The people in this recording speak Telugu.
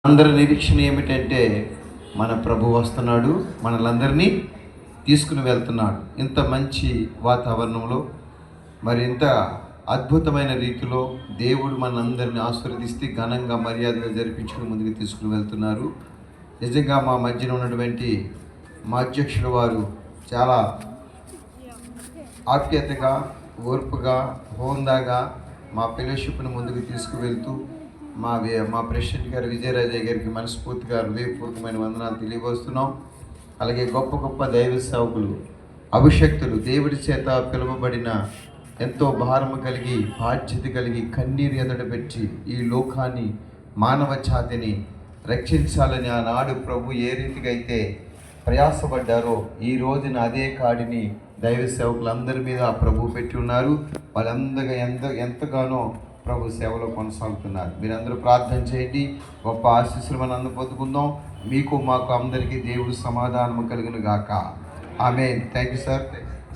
అందరి నిరీక్షణ ఏమిటంటే మన ప్రభు వస్తున్నాడు, మనలందరినీ తీసుకుని వెళ్తున్నాడు. ఇంత మంచి వాతావరణంలో మరి ఇంత అద్భుతమైన రీతిలో దేవుడు మనందరిని ఆశీర్వదిస్తే ఘనంగా మర్యాదగా జరిపించుకుని ముందుకు తీసుకుని వెళ్తున్నారు. నిజంగా మా మధ్యన ఉన్నటువంటి మా అధ్యక్షుడు వారు చాలా ఆప్యాయతగా, ఓర్పుగా, హోందాగా మా ఫెలోషిప్ను ముందుకు తీసుకువెళ్తూ మా ప్రెసిడెంట్ గారు విజయరాజయ్య గారికి మనస్ఫూర్తిగా హృదయపూర్వకమైన వందనాలు తెలియవస్తున్నాం. అలాగే గొప్ప గొప్ప దైవ సేవకులు, అభిషక్తులు, దేవుడి చేత పిలువబడిన ఎంతో భారము కలిగి, బాధ్యత కలిగి, కన్నీరు ఎదట పెట్టి ఈ లోకాన్ని, మానవ జాతిని రక్షించాలని ఆనాడు ప్రభు ఏ రీతిగా అయితే ప్రయాసపడ్డారో ఈ రోజున అదే కాడిని దైవ సేవకులందరి మీద ప్రభు పెట్టి ఉన్నారు. వాళ్ళందరూ ఎంతగానో ప్రభు సేవలో కొనసాగుతున్నారు. మీరందరూ ప్రార్థన చేయండి. గొప్ప ఆశీస్సులు మనం అందరూ పొందుకుందాం. మీకు మాకు అందరికీ దేవుడు సమాధానము కలుగును గాక. ఆమేన్. Thank you sir.